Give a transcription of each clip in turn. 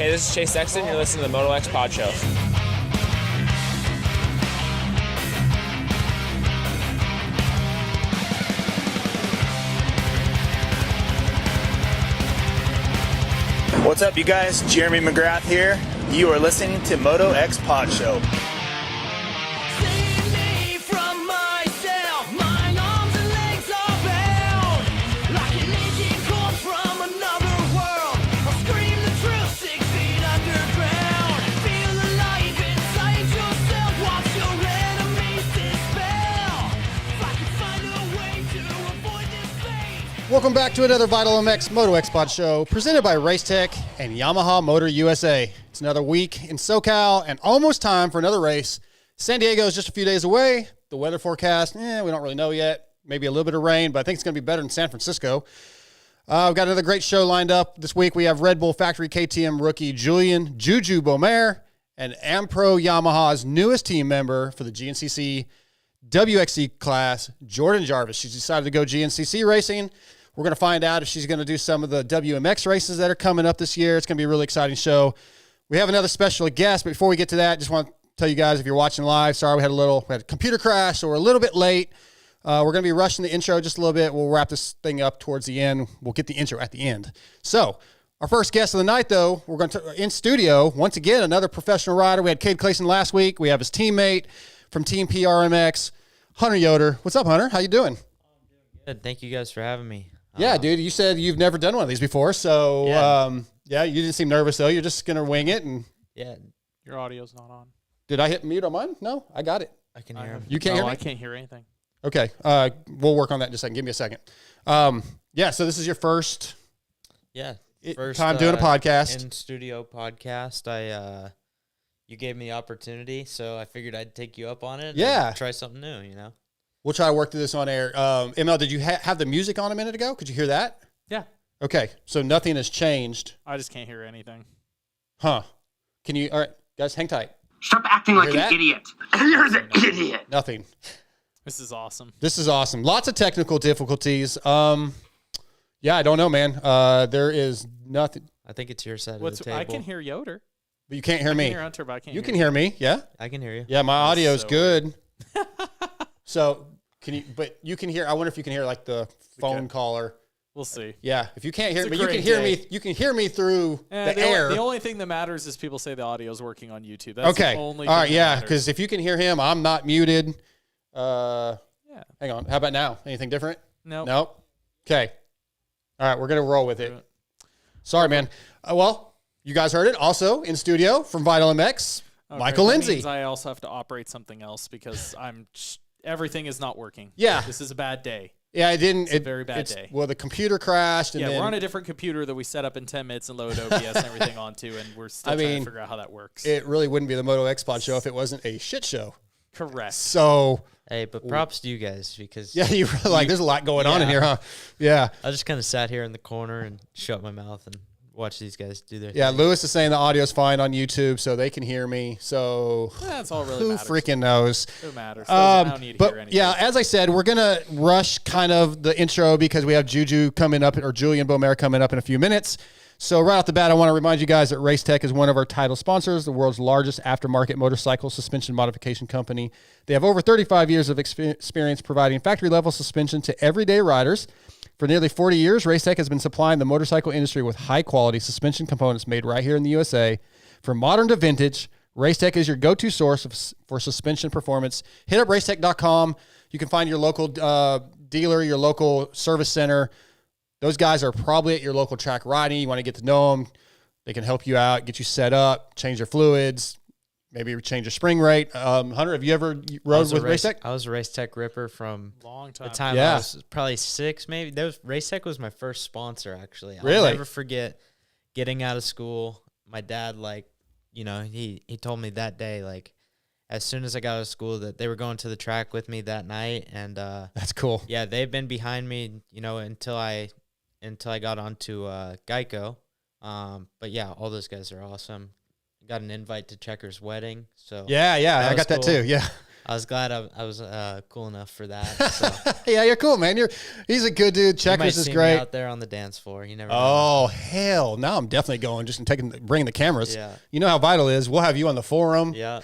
Hey, this is Chase Sexton. You're listening to the MotoXpod show. What's up, you guys? Jeremy McGrath here. You are listening to MotoXpod show. Welcome back to another Vital MX MotoXpod show presented by Racetech and Yamaha Motor USA. It's another week in SoCal and almost time for another race. San Diego is just a few days away. The weather forecast, we don't really know yet. Maybe a little bit of rain, but I think it's going to be better than San Francisco. We've got another great show lined up this week. We have Red Bull Factory KTM rookie Julian Beaumer and Ampro Yamaha's newest team member for the GNCC WXC class, Jordan Jarvis. She's decided to go GNCC racing. We're going to find out if she's going to do some of the WMX races that are coming up this year. It's going to be a really exciting show. We have another special guest, but before we get to that, just want to tell you guys, if you're watching live, sorry we had a computer crash, so we're a little bit late. We're going to be rushing the intro just a little bit. We'll wrap this thing up towards the end. We'll get the intro at the end. So, our first guest of the night, though, we're going to in studio, once again, another professional rider. We had Cade Clayson last week. We have his teammate from Team PRMX, Hunter Yoder. What's up, Hunter? How you doing? I'm doing good. Thank you guys for having me. Yeah, dude, you said you've never done one of these before, so you didn't seem nervous, though. You're just going to wing it. And yeah. Your audio's not on. Did I hit mute on mine? No, I got it. I can hear him. You can't hear me? I can't hear anything. Okay, we'll work on that in just a second. Give me a second. So this is your first time doing a podcast. In-studio podcast. You gave me the opportunity, so I figured I'd take you up on it. Yeah. And try something new, you know? We'll try to work through this on air. ML, did you have the music on a minute ago? Could you hear that? Yeah. Okay, so nothing has changed. I just can't hear anything. Huh. Can you, all right, guys, hang tight. Stop acting like an idiot. You're the idiot. Nothing. This is awesome. This is awesome. Lots of technical difficulties. I don't know, man. There is nothing. I think it's your side of the table. I can hear Yoder. But you can't hear me. I can hear Hunter, but I can't You can hear me, yeah? I can hear you. Yeah, my audio is so good. So, you can hear, I wonder if you can hear like the phone caller. We'll see. Yeah, if you can't hear It's me, a you can great hear day. me. You can hear me through the air. The only thing that matters is people say the audio is working on YouTube. That's Okay. the only All right, thing that yeah, matters. because if you can hear him, I'm not muted. Yeah. Hang on. How about now? Anything different? Nope. Nope. Okay. All right, we're going to roll with it. Sorry, man. Well, you guys heard it. Also in studio from Vital MX, Okay, Michael that Lindsay. means I also have to operate something else because everything is not working. Yeah. This is a bad day. Yeah, it didn't. It's a very bad day. Well, the computer crashed. And Yeah, then we're on a different computer that we set up in 10 minutes and load OBS and everything onto, and we're still trying to figure out how that works. It really wouldn't be the MotoXpod show if it wasn't a shit show. Correct. So, Hey, but props to you guys because yeah, you were like, there's a lot going on in here, huh? Yeah. I just kind of sat here in the corner and shut my mouth and watch these guys do their Yeah, thing. Lewis is saying the audio's fine on YouTube, so they can hear me. So That's all really who matters. freaking knows? Who matters? I don't need to hear anything. Yeah, as I said, we're gonna rush kind of the intro because we have Julian Beaumer coming up in a few minutes. So right off the bat, I want to remind you guys that Racetech is one of our title sponsors, the world's largest aftermarket motorcycle suspension modification company. They have over 35 years of experience providing factory-level suspension to everyday riders. For nearly 40 years, Racetech has been supplying the motorcycle industry with high-quality suspension components made right here in the USA. From modern to vintage, Racetech is your go-to source for suspension performance. Hit up racetech.com. You can find your local dealer, your local service center. Those guys are probably at your local track riding. You want to get to know them. They can help you out, get you set up, change your fluids, maybe change your spring rate. Hunter, have you ever rode with Racetech? I was a Racetech ripper from Long the time. time Yeah. I was probably 6, maybe. Racetech was my first sponsor, actually. Really? I'll never forget getting out of school. My dad, he told me that day, as soon as I got out of school, that they were going to the track with me that night. And That's cool. yeah, they've been behind me, until I got onto Geico. But yeah, all those guys are awesome. Got an invite to Checker's wedding. So Yeah, that I was got that cool. too. Yeah. I was glad I was cool enough for that. So. Yeah, you're cool, man. He's a good dude. Checkers is great. Me out there on the dance floor. You never know. Oh, hell. Now I'm definitely going, just bringing the cameras. Yeah. You know how vital it is. We'll have you on the forum. Yeah.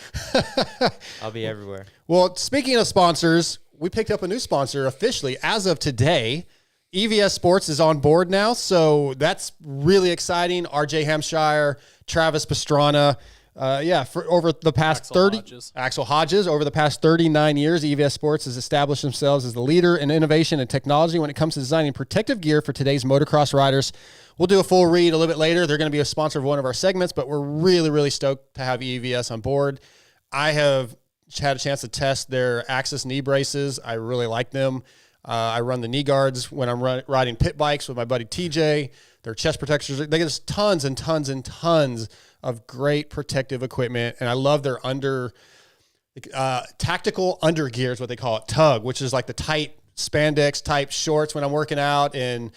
I'll be everywhere. Well, speaking of sponsors, we picked up a new sponsor officially as of today. EVS Sports is on board now, so that's really exciting. RJ Hampshire, Travis Pastrana. For over the past Axel Hodges, over the past 39 years, EVS Sports has established themselves as the leader in innovation and technology when it comes to designing protective gear for today's motocross riders. We'll do a full read a little bit later. They're going to be a sponsor of one of our segments, but we're really, really stoked to have EVS on board. I have had a chance to test their Axis knee braces. I really like them. I run the knee guards when I'm riding pit bikes with my buddy TJ. Their chest protectors, they get us tons and tons and tons of great protective equipment. And I love their tactical under gear is what they call it, tug, which is like the tight spandex type shorts when I'm working out, and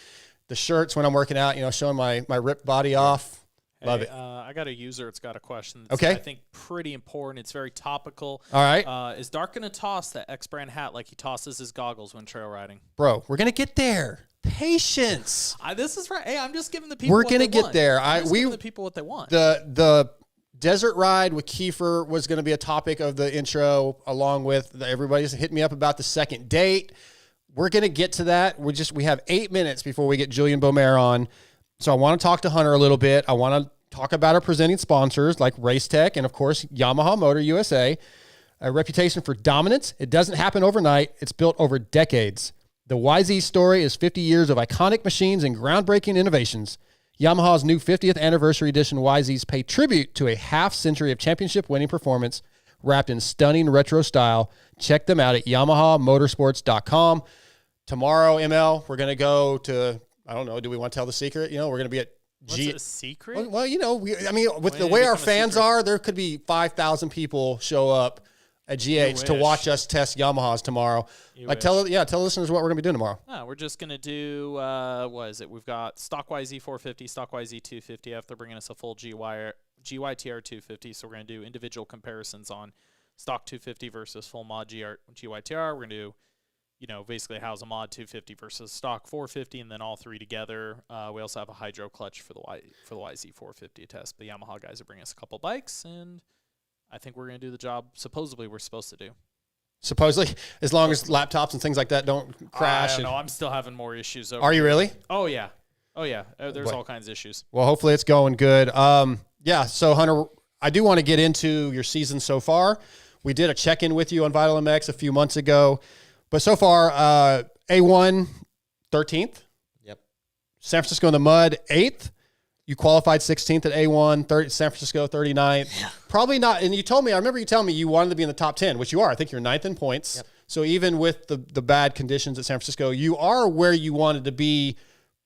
the shirts when I'm working out, showing my ripped body off. Love it. I got a user. It's got a question. Okay. I think pretty important. It's very topical. All right. Is Dark going to toss that X-brand hat like he tosses his goggles when trail riding? Bro, we're going to get there. Patience. This is right. Hey, I'm just giving the people We're going to get there. Giving the people what they want. The desert ride with Kiefer was going to be a topic of the intro, along with everybody's hitting me up about the second date. We're going to get to that. We have 8 minutes before we get Julian Beaumer on. So I want to talk to Hunter a little bit. I want to talk about our presenting sponsors like Race Tech and, of course, Yamaha Motor USA. A reputation for dominance. It doesn't happen overnight. It's built over decades. The YZ story is 50 years of iconic machines and groundbreaking innovations. Yamaha's new 50th anniversary edition YZs pay tribute to a half-century of championship-winning performance wrapped in stunning retro style. Check them out at YamahaMotorsports.com. Tomorrow, ML, we're going to go to... I don't know. Do we want to tell the secret? We're going to be at What's a secret? Well, with the way our fans are, there could be 5,000 people show up at GH to watch us test Yamahas tomorrow. Tell listeners what we're going to be doing tomorrow. No, we're just going to do, what is it? We've got stock YZ 450, stock YZ 250 after bringing us a full GYTR 250. So we're going to do individual comparisons on stock 250 versus full mod GYTR. We're going to do basically how's a mod 250 versus stock 450, and then all three together. We also have a hydro clutch for the YZ 450 test. The Yamaha guys are bringing us a couple bikes, and I think we're going to do the job supposedly we're supposed to do. Supposedly, as long as laptops and things like that don't crash. I don't know. I'm still having more issues. Are you really? Oh, yeah. There's all kinds of issues. Well, hopefully it's going good. So, Hunter, I do want to get into your season so far. We did a check-in with you on Vital MX a few months ago. But so far, A1, 13th. Yep. San Francisco in the mud, 8th. You qualified 16th at A1, San Francisco 39th. Yeah. Probably not. And I remember you telling me you wanted to be in the top 10, which you are. I think you're 9th in points. Yep. So even with the bad conditions at San Francisco, you are where you wanted to be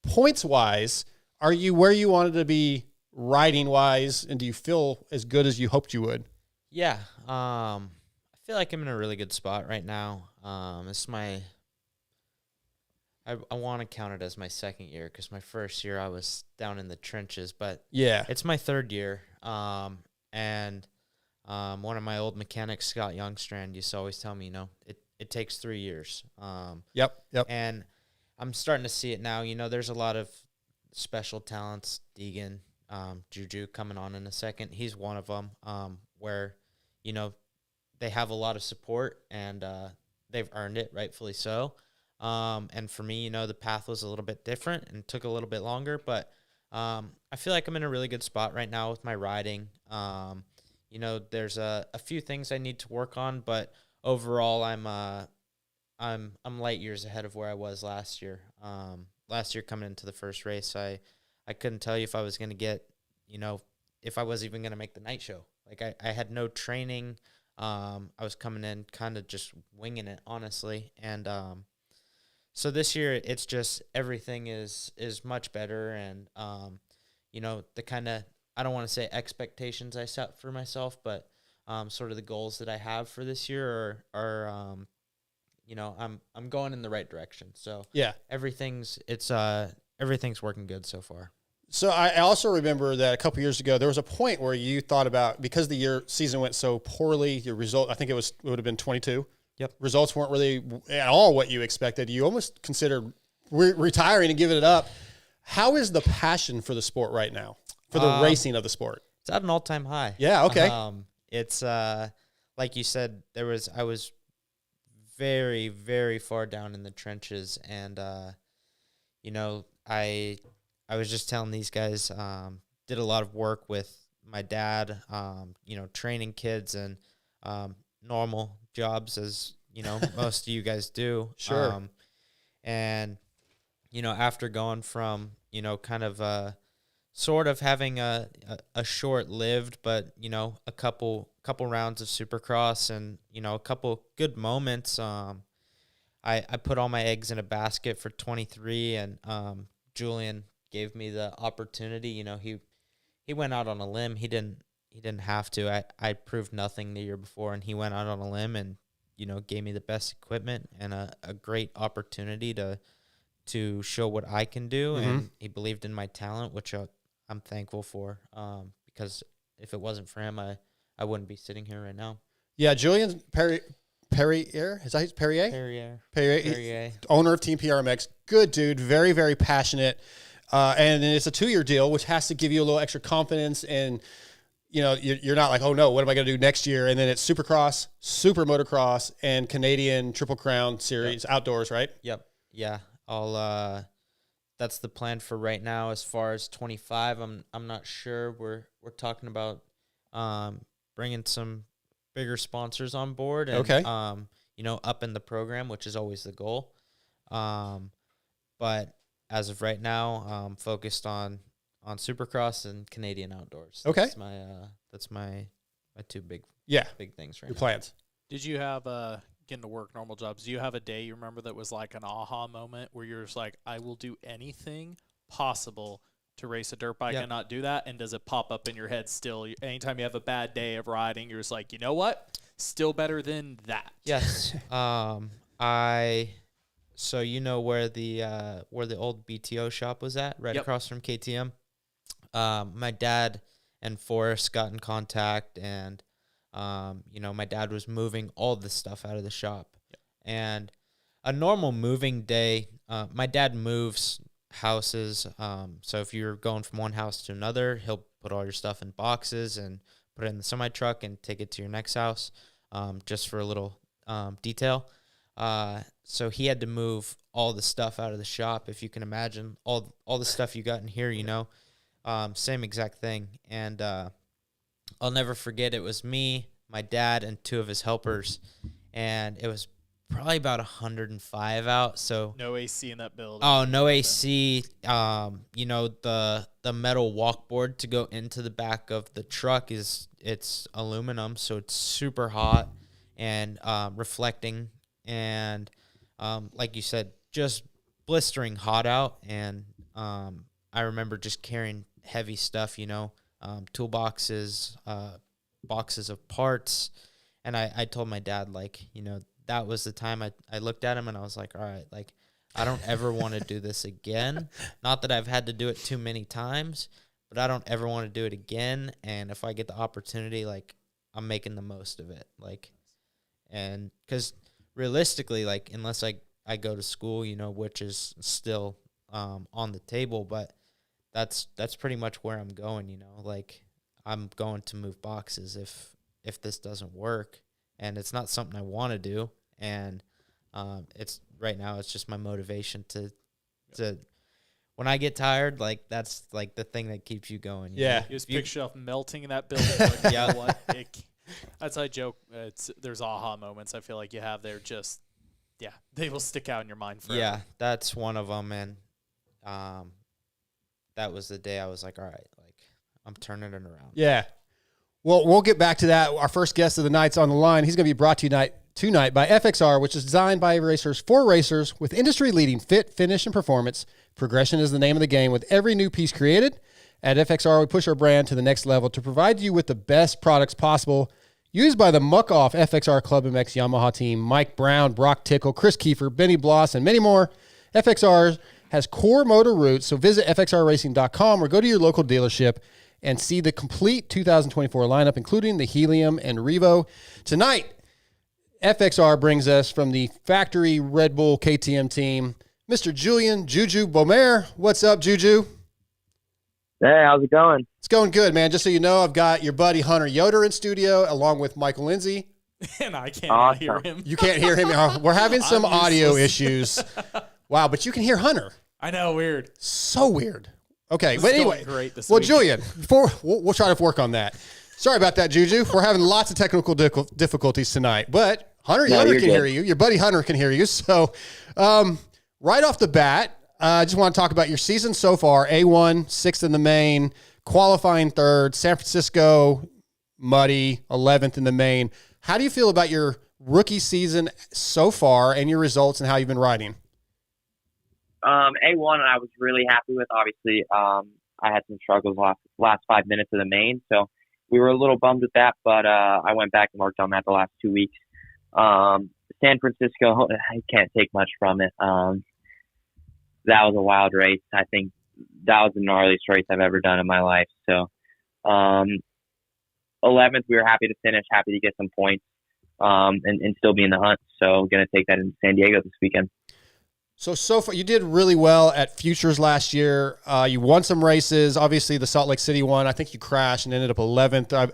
points-wise. Are you where you wanted to be riding-wise? And do you feel as good as you hoped you would? Yeah. I feel like I'm in a really good spot right now. It's I want to count it as my second year because my first year I was down in the trenches, but yeah, it's my third year. And one of my old mechanics, Scott Youngstrand, used to always tell me, it takes 3 years. Yep. And I'm starting to see it now. There's a lot of special talents, Deegan, Juju coming on in a second. He's one of them, where, they have a lot of support and they've earned it, rightfully so. And for me, the path was a little bit different and took a little bit longer, but I feel like I'm in a really good spot right now with my riding. There's a few things I need to work on, but overall I'm light years ahead of where I was last year. Last year coming into the first race, I couldn't tell you if I was going to get, if I was even going to make the night show. Like I had no training. I was coming in kind of just winging it, honestly. And so this year, it's just everything is much better. And, the kind of, I don't want to say expectations I set for myself, but sort of the goals that I have for this year are I'm going in the right direction. So yeah, everything's working good so far. So I also remember that a couple years ago, there was a point where you thought about, because the season went so poorly, your result, I think it would have been 22. Yep. Results weren't really at all what you expected. You almost considered retiring and giving it up. How is the passion for the sport right now, for the racing of the sport? It's at an all-time high. Yeah, okay. It's like you said, I was very, very far down in the trenches, and you know, I was just telling these guys, did a lot of work with my dad, you know, training kids and normal jobs, as you know, most of you guys do. Sure. And you know, after going from, you know, kind of sort of having a short-lived, but you know, a couple rounds of Supercross and, you know, a couple good moments, I put all my eggs in a basket for 23, and Julian gave me the opportunity. You know, he went out on a limb. He didn't have to. I proved nothing the year before, and he went out on a limb and, you know, gave me the best equipment and a great opportunity to show what I can do. Mm-hmm. And he believed in my talent, which I'm thankful for, because if it wasn't for him, I wouldn't be sitting here right now. Yeah, Julian's Perrier, is that his Perrier? Perrier, owner of Team PRMX. Good dude, very, very passionate. And it's a 2-year deal, which has to give you a little extra confidence. And, you know, you're not like, oh, no, what am I going to do next year? And then it's Supercross, Super Motocross, and Canadian Triple Crown Series outdoors, right? Yep. Yeah. That's the plan for right now. As far as 25, I'm not sure. We're talking about bringing some bigger sponsors on board and, okay. You know, up in the program, which is always the goal. But as of right now, focused on Supercross and Canadian outdoors. Okay. That's my two big things right Your now. plans. Did you have getting to work normal jobs? Do you have a day you remember that was like an aha moment where you're just like, I will do anything possible to race a dirt bike and not do that? And does it pop up in your head still? Anytime you have a bad day of riding, you're just like, you know what? Still better than that. Yes. So you know where the old BTO shop was at, right across from KTM. My dad and Forrest got in contact, and you know, my dad was moving all the stuff out of the shop. And a normal moving day, my dad moves houses. So if you're going from one house to another, he'll put all your stuff in boxes and put it in the semi truck and take it to your next house, just for a little detail. So he had to move all the stuff out of the shop. If you can imagine all the stuff you got in here, you know, same exact thing. And I'll never forget, it was me, my dad, and 2 of his helpers, and it was probably about 105 out. So no AC in that building. Oh, no AC. You know, the metal walkboard to go into the back of the truck it's aluminum, so it's super hot and reflecting, and like you said, just blistering hot out. And I remember just carrying heavy stuff, you know, toolboxes, boxes of parts. And I told my dad, like, you know, that was the time I looked at him and I was like, all right, like, I don't ever want to do this again. Not that I've had to do it too many times, but I don't ever want to do it again. And if I get the opportunity, like, I'm making the most of it. Like, and because realistically, like, unless I go to school, you know, which is still on the table, but that's pretty much where I'm going, you know. Like, I'm going to move boxes if this doesn't work, and it's not something I want to do. And it's right now, it's just my motivation to when I get tired, like, that's like the thing that keeps you going. You know? You just picture yourself melting in that building. Like, yeah, what? That's how I joke. There's aha moments I feel like you have there. Just they will stick out in your mind forever. Yeah, that's one of them. And that was the day I was like, all right, like, I'm turning it around. Yeah. Well, we'll get back to that. Our first guest of the night's on the line. He's going to be brought to you tonight by FXR, which is designed by racers for racers with industry-leading fit, finish, and performance. Progression is the name of the game with every new piece created. At FXR, we push our brand to the next level to provide you with the best products possible. Used by the muck-off FXR Club MX Yamaha team, Mike Brown, Brock Tickle, Chris Kiefer, Benny Bloss, and many more. FXR has core motor roots, so visit fxrracing.com or go to your local dealership and see the complete 2024 lineup, including the Helium and Revo. Tonight, FXR brings us from the factory Red Bull KTM team, Mr. Julian Juju Beaumer. What's up, Juju? Hey, how's it going? It's going good, man. Just so you know, I've got your buddy Hunter Yoder in studio along with Michael Lindsay. And I can't hear him. You can't hear him. We're having some audio issues. Wow, but you can hear Hunter. I know, weird. So weird. Okay, This but is going anyway. great this Well, week. Julian, we'll try to work on that. Sorry about that, Juju. We're having lots of technical difficulties tonight, but Hunter Yoder can hear you. Your buddy Hunter can hear you. So right off the bat, I just want to talk about your season so far. A1, 6th in the main, qualifying 3rd, San Francisco, muddy, 11th in the main. How do you feel about your rookie season so far and your results and how you've been riding? A1, I was really happy with. Obviously, I had some struggles last 5 minutes of the main, so we were a little bummed with that, but I went back and worked on that the last 2 weeks. San Francisco, I can't take much from it. That was a wild race. I think that was the gnarliest race I've ever done in my life. So 11th, we were happy to finish, happy to get some points and still be in the hunt. So going to take that into San Diego this weekend. So far, you did really well at Futures last year. You won some races. Obviously, the Salt Lake City one, I think you crashed and ended up 11th. I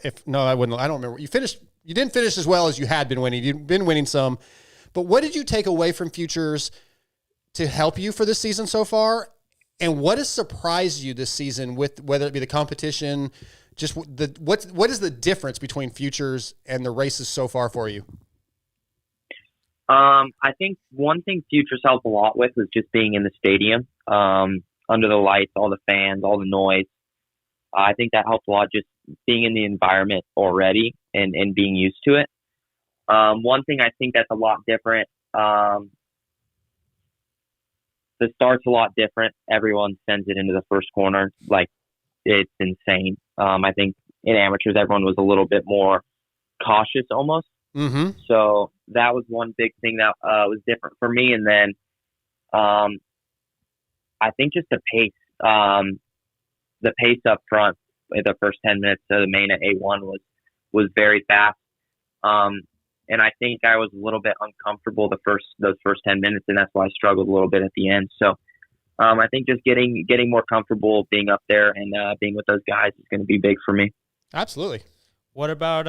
don't remember. You didn't finish as well as you had been winning. You've been winning some. But what did you take away from Futures to help you for this season so far? And what has surprised you this season with whether it be the competition, just what is the difference between Futures and the races so far for you? I think one thing Futures helped a lot with was just being in the stadium, under the lights, all the fans, all the noise. I think that helped a lot, just being in the environment already and being used to it. One thing I think that's a lot different, the start's a lot different. Everyone sends it into the first corner. Like, it's insane. I think in amateurs, everyone was a little bit more cautious almost. Mm-hmm. So that was one big thing that was different for me. And then I think just the pace up front in the first 10 minutes of the main at A1 was very fast. And I think I was a little bit uncomfortable those first 10 minutes, and that's why I struggled a little bit at the end. So I think just getting more comfortable being up there and being with those guys is going to be big for me. Absolutely. What about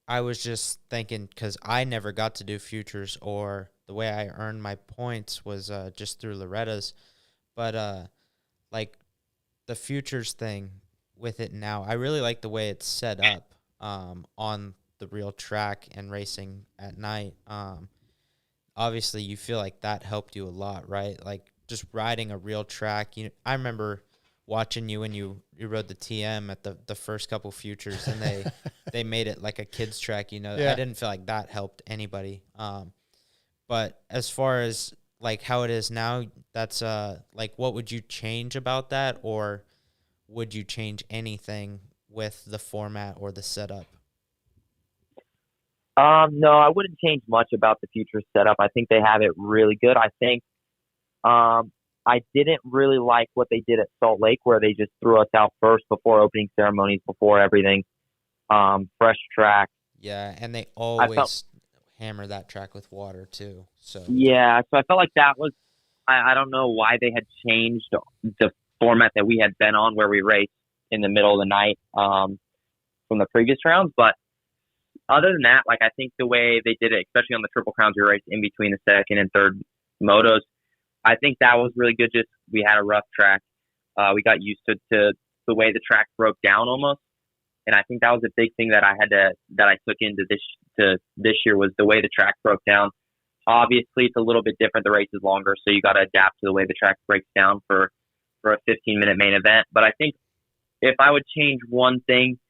I was just thinking, because I never got to do Futures, or the way I earned my points was just through Loretta's. But like the Futures thing with it now, I really like the way it's set up on the real track and racing at night. Obviously, you feel like that helped you a lot, right? Like just riding a real track. I remember watching you when you rode the TM at the first couple Futures, and they made it like a kid's track. Yeah. I didn't feel like that helped anybody. But as far as like how it is now, that's like, what would you change about that, or would you change anything with the format or the setup? No, I wouldn't change much about the Futures setup. I think they have it really good. I think I didn't really like what they did at Salt Lake, where they just threw us out first before opening ceremonies, before everything. Fresh track. Yeah, and they always hammer that track with water too. So yeah, so I felt like that was, I don't know why they had changed the format that we had been on, where we raced in the middle of the night from the previous rounds. But other than that, like, I think the way they did it, especially on the Triple Crowns, we raced in between the second and third motos. I think that was really good. Just, we had a rough track. We got used to the way the track broke down almost. And I think that was a big thing that I took into this year, was the way the track broke down. Obviously, it's a little bit different. The race is longer, so you got to adapt to the way the track breaks down for a 15-minute main event. But I think if I would change one thing,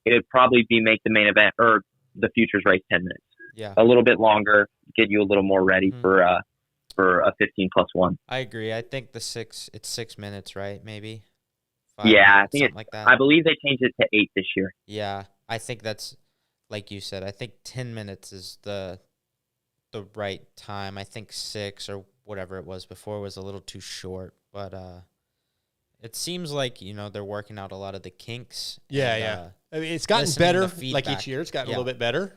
it would probably be make the main event or the Futures race 10 minutes. Yeah, a little bit longer, get you a little more ready for a 15+1. I agree. I think it's 6 minutes, right? Maybe. 5 minutes, I think something like that. I believe they changed it to 8 this year. Yeah, I think that's, like you said, I think 10 minutes is the right time. I think 6 or whatever it was before was a little too short, but it seems like, they're working out a lot of the kinks. Yeah. I mean, it's gotten listening better. to Like feedback. each year, it's gotten a Yeah. little bit better.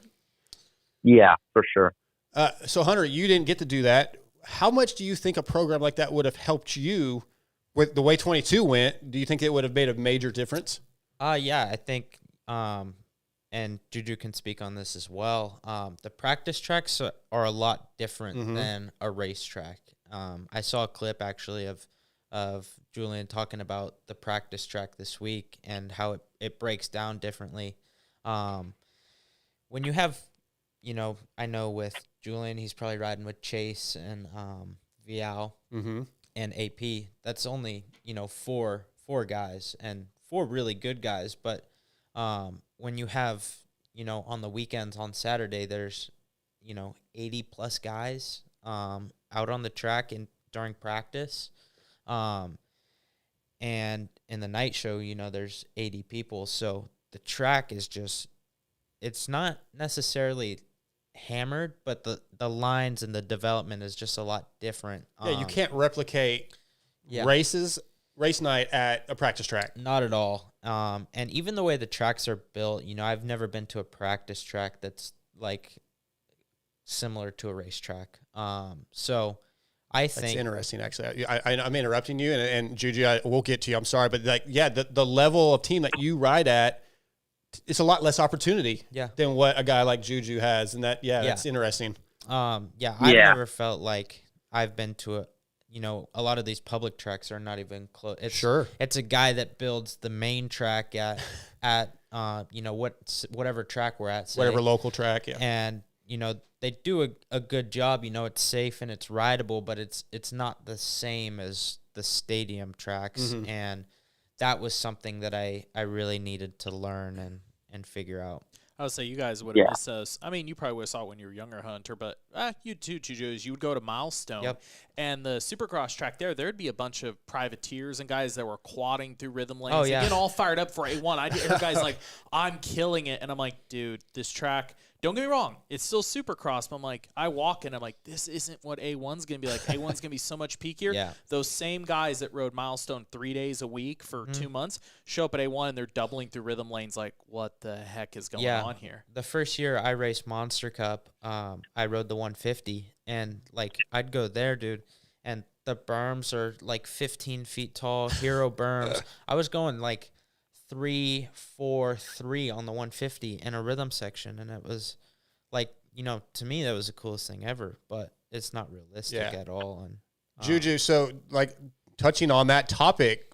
Yeah, for sure. So Hunter, you didn't get to do that. How much do you think a program like that would have helped you with the way 22 went? Do you think it would have made a major difference? Yeah, I think, and Juju can speak on this as well. The practice tracks are a lot different than a racetrack. I saw a clip actually of Julian talking about the practice track this week and how it breaks down differently. When you have, I know with Julian, he's probably riding with Chase and Vial and AP. That's only, four guys and four really good guys. But when you have, on the weekends on Saturday, there's, 80 plus guys out on the track and during practice. And in the night show, there's 80 people. So the track is just, it's not necessarily hammered, but the lines and the development is just a lot different. Yeah, you can't replicate race night at a practice track. Not at all. And even the way the tracks are built, I've never been to a practice track that's like similar to a racetrack. So I think that's interesting. Actually, I'm interrupting you, and Juju, we'll get to you. I'm sorry, but the level of team that you ride at, it's a lot less opportunity than what a guy like Juju has, and that's interesting. I've never felt like I've been to a lot of these public tracks are not even close. It's a guy that builds the main track at whatever track we're at, say, whatever local track, and they do a good job. It's safe and it's rideable, but it's not the same as the stadium tracks, and that was something that I really needed to learn and figure out. I would say you guys would have missed us. I mean, you probably would have saw it when you were younger, Hunter, but you too, Juju, you would go to Milestone, and the Supercross track there'd be a bunch of privateers and guys that were quadding through rhythm lanes and getting all fired up for A1. I hear guys like, I'm killing it, and I'm like, dude, this track, don't get me wrong, it's still Supercross, but I'm like, I walk and I'm like, this isn't what A1's going to be like. A1's going to be so much peakier. Yeah. Those same guys that rode Milestone 3 days a week for 2 months show up at A1 and they're doubling through rhythm lanes like, what the heck is going on here? The first year I raced Monster Cup, I rode the 150, and like I'd go there, dude, and the berms are like 15 feet tall, hero berms. I was going like 3, 4, 3 on the 150 in a rhythm section, and it was like, to me that was the coolest thing ever, but it's not realistic at all. And Juju, so like touching on that topic,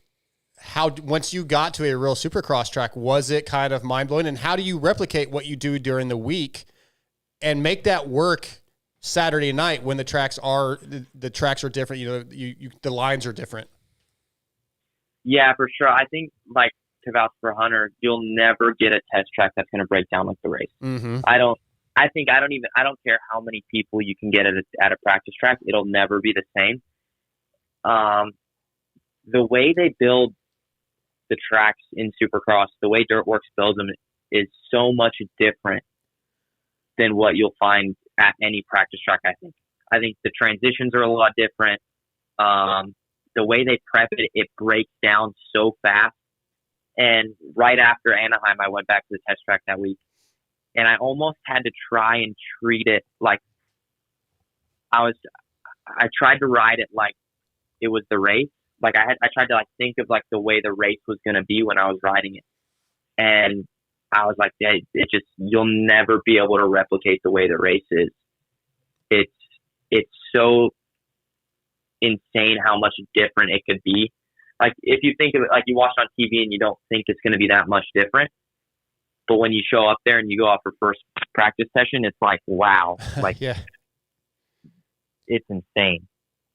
how once you got to a real Supercross track, was it kind of mind blowing? And how do you replicate what you do during the week and make that work Saturday night when the tracks are different? The lines are different. Yeah, for sure. I think like to vouch for Hunter, you'll never get a test track that's going to break down like the race. I don't care how many people you can get at a practice track. It'll never be the same. The way they build the tracks in Supercross, the way Dirtworks builds them is so much different than what you'll find at any practice track, I think. I think the transitions are a lot different. The way they prep it, it breaks down so fast. And right after Anaheim, I went back to the test track that week, and I almost had to try and treat it like I tried to ride it like it was the race. Like I tried to like think of like the way the race was going to be when I was riding it. And I was like, yeah, you'll never be able to replicate the way the race is. It's so insane how much different it could be. Like if you think of it, like you watch it on TV and you don't think it's going to be that much different. But when you show up there and you go off for first practice session, it's like, wow, like it's insane.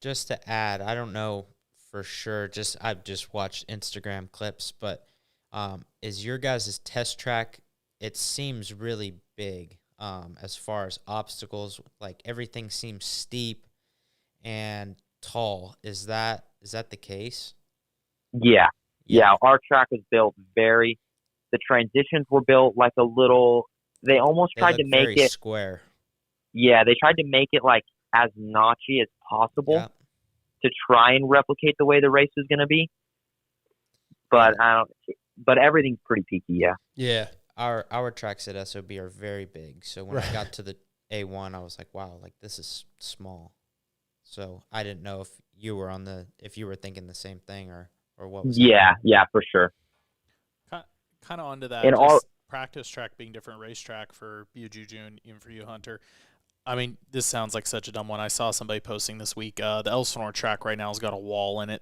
Just to add, I don't know for sure, I've just watched Instagram clips, but is your guys' test track, it seems really big as far as obstacles, like everything seems steep and tall. Is that the case? Yeah. Our track was built the transitions were built like a little, they almost tried to make it square. Yeah, they tried to make it like as notchy as possible Yeah. to try and replicate the way the race is going to be. But but everything's pretty peaky, yeah. Yeah. Our tracks at SOB are very big. So when Right. I got to the A1, I was like, wow, like this is small. So I didn't know if you were if you were thinking the same thing or what was Yeah, for sure. Kind of onto that. And all Practice track being different racetrack for you, Juju, and even for you, Hunter. I mean, this sounds like such a dumb one. I saw somebody posting this week. The Elsinore track right now has got a wall in it